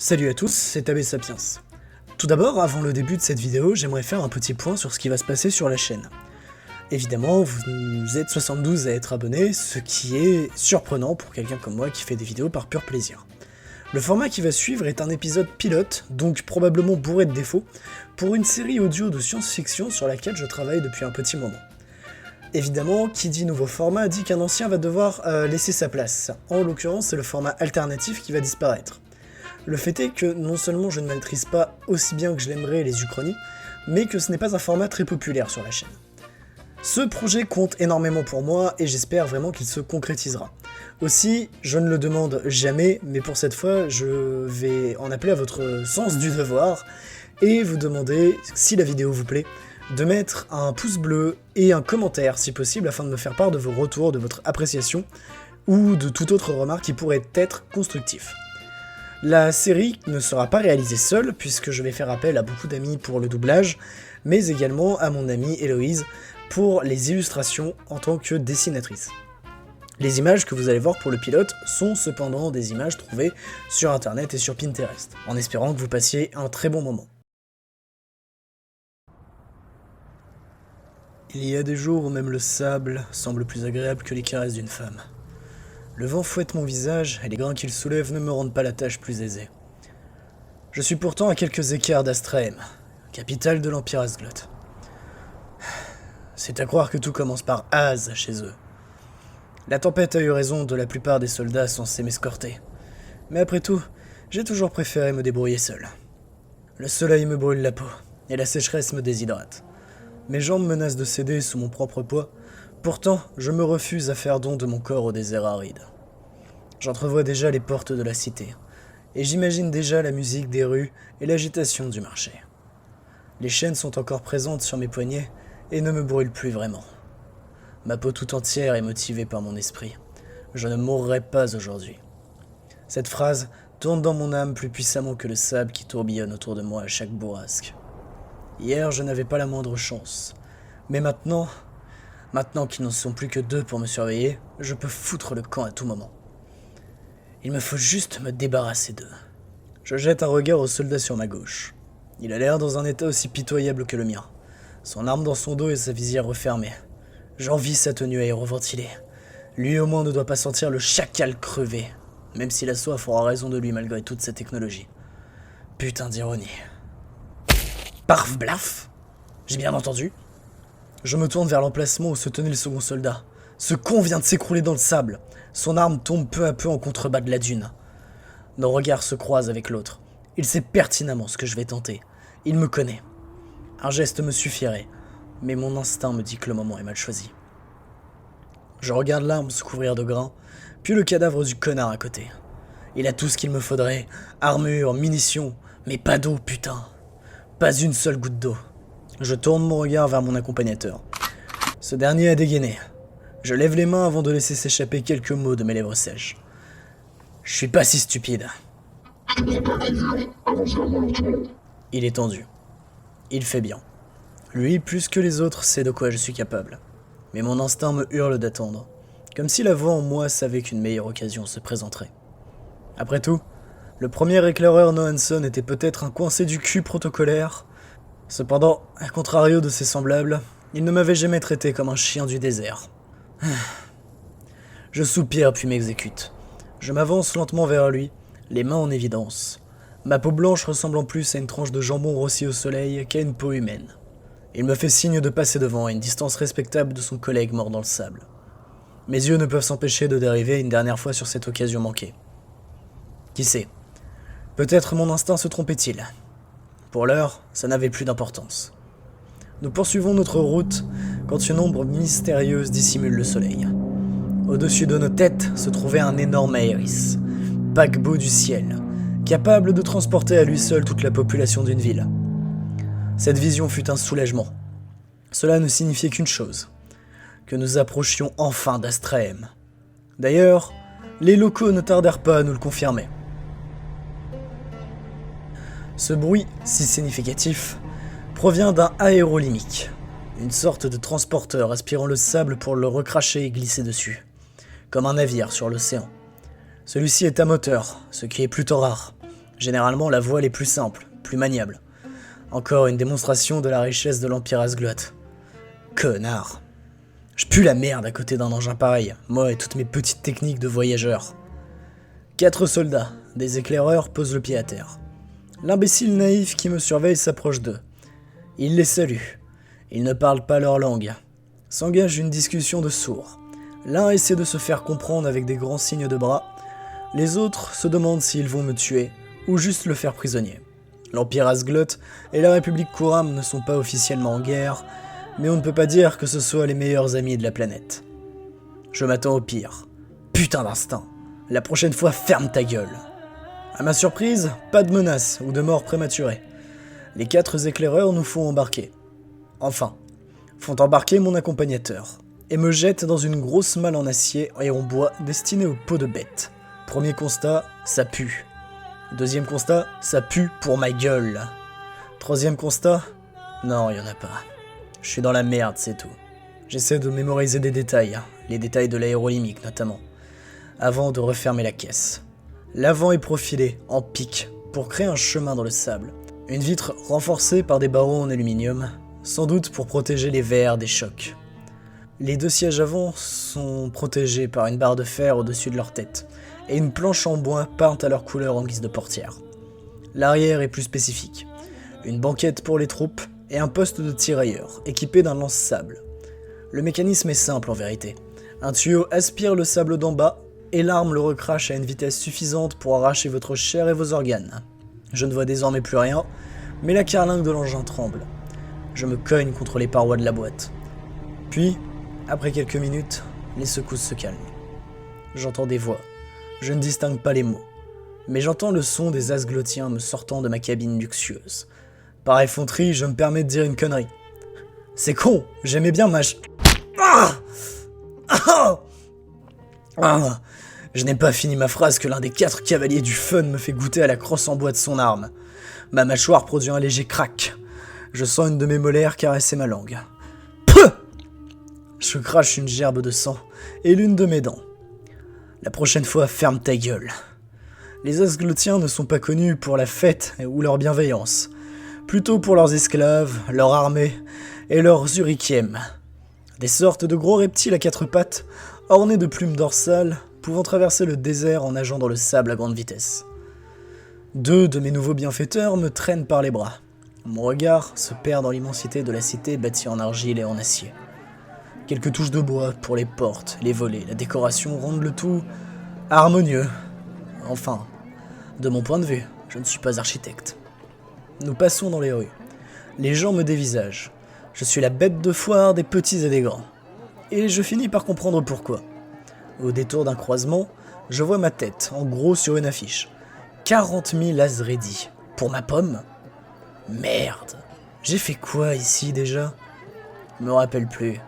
Salut à tous, c'est AB Sapiens. Tout d'abord, avant le début de cette vidéo, j'aimerais faire un petit point sur ce qui va se passer sur la chaîne. Évidemment, vous êtes 72 à être abonnés, ce qui est surprenant pour quelqu'un comme moi qui fait des vidéos par pur plaisir. Le format qui va suivre est un épisode pilote, donc probablement bourré de défauts, pour une série audio de science-fiction sur laquelle je travaille depuis un petit moment. Évidemment, qui dit nouveau format dit qu'un ancien va devoir laisser sa place. En l'occurrence, c'est le format alternatif qui va disparaître. Le fait est que non seulement je ne maîtrise pas aussi bien que je l'aimerais les uchronies, mais que ce n'est pas un format très populaire sur la chaîne. Ce projet compte énormément pour moi et j'espère vraiment qu'il se concrétisera. Aussi, je ne le demande jamais, mais pour cette fois, je vais en appeler à votre sens du devoir et vous demander, si la vidéo vous plaît, de mettre un pouce bleu et un commentaire si possible afin de me faire part de vos retours, de votre appréciation ou de toute autre remarque qui pourrait être constructif. La série ne sera pas réalisée seule, puisque je vais faire appel à beaucoup d'amis pour le doublage, mais également à mon amie Héloïse pour les illustrations en tant que dessinatrice. Les images que vous allez voir pour le pilote sont cependant des images trouvées sur internet et sur Pinterest, en espérant que vous passiez un très bon moment. Il y a des jours où même le sable semble plus agréable que les caresses d'une femme. Le vent fouette mon visage et les grains qu'il soulève ne me rendent pas la tâche plus aisée. Je suis pourtant à quelques écarts d'Astrahem, capitale de l'Empire Asgloth. C'est à croire que tout commence par Az chez eux. La tempête a eu raison de la plupart des soldats censés m'escorter. Mais après tout, j'ai toujours préféré me débrouiller seul. Le soleil me brûle la peau, et la sécheresse me déshydrate. Mes jambes menacent de céder sous mon propre poids. Pourtant, je me refuse à faire don de mon corps au désert aride. J'entrevois déjà les portes de la cité, et j'imagine déjà la musique des rues et l'agitation du marché. Les chaînes sont encore présentes sur mes poignets et ne me brûlent plus vraiment. Ma peau tout entière est motivée par mon esprit. Je ne mourrai pas aujourd'hui. Cette phrase tourne dans mon âme plus puissamment que le sable qui tourbillonne autour de moi à chaque bourrasque. Hier, je n'avais pas la moindre chance, mais maintenant qu'ils n'en sont plus que deux pour me surveiller, je peux foutre le camp à tout moment. Il me faut juste me débarrasser d'eux. Je jette un regard au soldat sur ma gauche. Il a l'air dans un état aussi pitoyable que le mien. Son arme dans son dos et sa visière refermée. J'envie sa tenue aéroventilée. Lui au moins ne doit pas sentir le chacal crevé, même si la soif aura raison de lui malgré toute sa technologie. Putain d'ironie. Parf blaf. J'ai bien entendu. Je me tourne vers l'emplacement où se tenait le second soldat. Ce con vient de s'écrouler dans le sable. Son arme tombe peu à peu en contrebas de la dune. Nos regards se croisent avec l'autre. Il sait pertinemment ce que je vais tenter. Il me connaît. Un geste me suffirait, mais mon instinct me dit que le moment est mal choisi. Je regarde l'arme se couvrir de grains, puis le cadavre du connard à côté. Il a tout ce qu'il me faudrait. Armure, munitions, mais pas d'eau, putain. Pas une seule goutte d'eau. Je tourne mon regard vers mon accompagnateur. Ce dernier a dégainé. Je lève les mains avant de laisser s'échapper quelques mots de mes lèvres sèches. Je suis pas si stupide. Il est tendu. Il fait bien. Lui, plus que les autres, sait de quoi je suis capable. Mais mon instinct me hurle d'attendre. Comme si la voix en moi savait qu'une meilleure occasion se présenterait. Après tout, le premier éclaireur Nohanson était peut-être un coincé du cul protocolaire. Cependant, à contrario de ses semblables, il ne m'avait jamais traité comme un chien du désert. Je soupire puis m'exécute. Je m'avance lentement vers lui, les mains en évidence. Ma peau blanche ressemblant plus à une tranche de jambon rôti au soleil qu'à une peau humaine. Il me fait signe de passer devant à une distance respectable de son collègue mort dans le sable. Mes yeux ne peuvent s'empêcher de dériver une dernière fois sur cette occasion manquée. Qui sait? Peut-être mon instinct se trompait-il. Pour l'heure, ça n'avait plus d'importance. Nous poursuivons notre route quand une ombre mystérieuse dissimule le soleil. Au-dessus de nos têtes se trouvait un énorme Aéris, paquebot du ciel, capable de transporter à lui seul toute la population d'une ville. Cette vision fut un soulagement. Cela ne signifiait qu'une chose, que nous approchions enfin d'Astrahem. D'ailleurs, les locaux ne tardèrent pas à nous le confirmer. Ce bruit, si significatif, provient d'un aérolimique, une sorte de transporteur aspirant le sable pour le recracher et glisser dessus, comme un navire sur l'océan. Celui-ci est à moteur, ce qui est plutôt rare, Généralement, la voile est plus simple, plus maniable. Encore une démonstration de la richesse de l'Empire Asgloth. Connard. Je pue la merde à côté d'un engin pareil, moi et toutes mes petites techniques de voyageur. 4 soldats, des éclaireurs, posent le pied à terre. L'imbécile naïf qui me surveille s'approche d'eux. Il les salue. Ils ne parlent pas leur langue. S'engage une discussion de sourds. L'un essaie de se faire comprendre avec des grands signes de bras. Les autres se demandent s'ils vont me tuer ou juste le faire prisonnier. L'Empire Asgloth et la République Kuram ne sont pas officiellement en guerre, mais on ne peut pas dire que ce soient les meilleurs amis de la planète. Je m'attends au pire. Putain d'instinct. La prochaine fois, ferme ta gueule. À ma surprise, pas de menaces ou de mort prématurée. Les 4 éclaireurs nous font embarquer. Enfin, font embarquer mon accompagnateur et me jettent dans une grosse malle en acier et en bois destinée aux peaux de bête. Premier constat, ça pue. Deuxième constat, ça pue pour ma gueule. Troisième constat, non, y en a pas. Je suis dans la merde, c'est tout. J'essaie de mémoriser des détails, les détails de l'aérolimique notamment, avant de refermer la caisse. L'avant est profilé, en pic, pour créer un chemin dans le sable. Une vitre renforcée par des barreaux en aluminium, sans doute pour protéger les verres des chocs. Les 2 sièges avant sont protégés par une barre de fer au-dessus de leur tête, et une planche en bois peinte à leur couleur en guise de portière. L'arrière est plus spécifique. Une banquette pour les troupes et un poste de tirailleur, équipé d'un lance-sable. Le mécanisme est simple en vérité. Un tuyau aspire le sable d'en bas, et l'arme le recrache à une vitesse suffisante pour arracher votre chair et vos organes. Je ne vois désormais plus rien, mais la carlingue de l'engin tremble. Je me cogne contre les parois de la boîte. Puis, après quelques minutes, les secousses se calment. J'entends des voix. Je ne distingue pas les mots. Mais j'entends le son des Asglothiens me sortant de ma cabine luxueuse. Par effronterie, je me permets de dire une connerie. C'est con, j'aimais bien Je n'ai pas fini ma phrase que l'un des 4 cavaliers du fun me fait goûter à la crosse en bois de son arme. Ma mâchoire produit un léger crack. Je sens une de mes molaires caresser ma langue. Pouh! Je crache une gerbe de sang et l'une de mes dents. La prochaine fois, ferme ta gueule. Les Asglothiens ne sont pas connus pour la fête ou leur bienveillance, plutôt pour leurs esclaves, leur armée et leurs urikiem. Des sortes de gros reptiles à 4 pattes, ornés de plumes dorsales, pouvant traverser le désert en nageant dans le sable à grande vitesse. 2 de mes nouveaux bienfaiteurs me traînent par les bras. Mon regard se perd dans l'immensité de la cité bâtie en argile et en acier. Quelques touches de bois pour les portes, les volets, la décoration rendent le tout harmonieux. Enfin, de mon point de vue, je ne suis pas architecte. Nous passons dans les rues. Les gens me dévisagent. Je suis la bête de foire des petits et des grands. Et je finis par comprendre pourquoi. Au détour d'un croisement, je vois ma tête, en gros sur une affiche. 40 000 Azredi. Pour ma pomme? Merde. J'ai fait quoi ici déjà? Je me rappelle plus.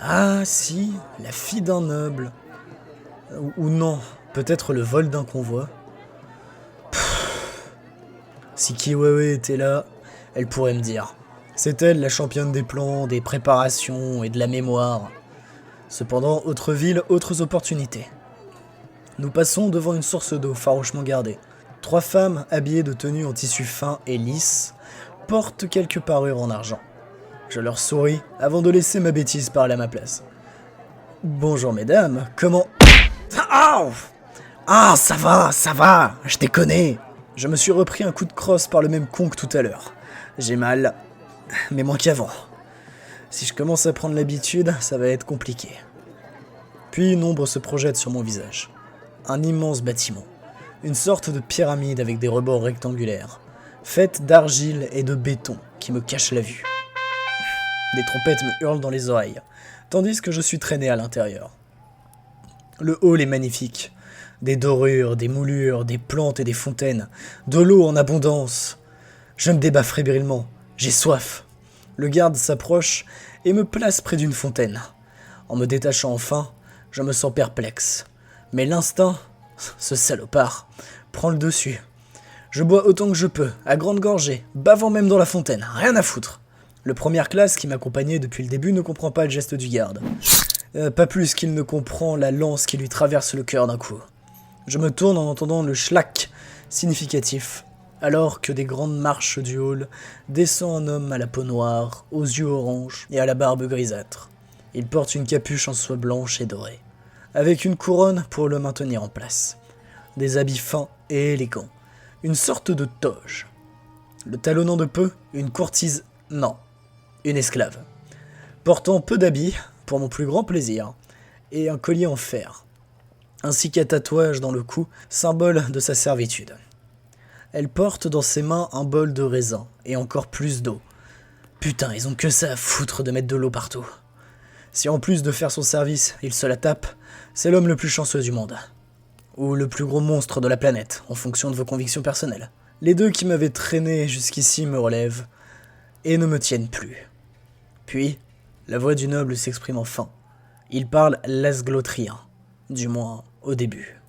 Ah si, la fille d'un noble. Ou non, peut-être le vol d'un convoi. Si Kiwewe était là, elle pourrait me dire. C'est elle la championne des plans, des préparations et de la mémoire. Cependant, autre ville, autres opportunités. Nous passons devant une source d'eau farouchement gardée. 3 femmes, habillées de tenues en tissu fin et lisse, portent quelques parures en argent. Je leur souris avant de laisser ma bêtise parler à ma place. Bonjour mesdames, comment... Ah, ça va, je déconne. Je me suis repris un coup de crosse par le même con que tout à l'heure. J'ai mal, mais moins qu'avant. Si je commence à prendre l'habitude, ça va être compliqué. Puis une ombre se projette sur mon visage. Un immense bâtiment. Une sorte de pyramide avec des rebords rectangulaires, faite d'argile et de béton qui me cache la vue. Des trompettes me hurlent dans les oreilles, tandis que je suis traîné à l'intérieur. Le hall est magnifique. Des dorures, des moulures, des plantes et des fontaines. De l'eau en abondance. Je me débats fébrilement. J'ai soif. Le garde s'approche et me place près d'une fontaine. En me détachant enfin, je me sens perplexe. Mais l'instinct, ce salopard, prend le dessus. Je bois autant que je peux, à grande gorgée, bavant même dans la fontaine, rien à foutre. Le première classe qui m'accompagnait depuis le début ne comprend pas le geste du garde. Pas plus qu'il ne comprend la lance qui lui traverse le cœur d'un coup. Je me tourne en entendant le schlack significatif, alors que des grandes marches du hall descend un homme à la peau noire, aux yeux orange et à la barbe grisâtre. Il porte une capuche en soie blanche et dorée, avec une couronne pour le maintenir en place. Des habits fins et élégants, une sorte de toge. Le talonnant de peu, une courtise, non, une esclave. Portant peu d'habits, pour mon plus grand plaisir, et un collier en fer, ainsi qu'un tatouage dans le cou, symbole de sa servitude. Elle porte dans ses mains un bol de raisin, et encore plus d'eau. Putain, ils ont que ça à foutre de mettre de l'eau partout. Si en plus de faire son service, il se la tape, c'est l'homme le plus chanceux du monde. Ou le plus gros monstre de la planète, en fonction de vos convictions personnelles. Les deux qui m'avaient traîné jusqu'ici me relèvent, et ne me tiennent plus. Puis, la voix du noble s'exprime enfin. Il parle l'asglotrien, du moins au début.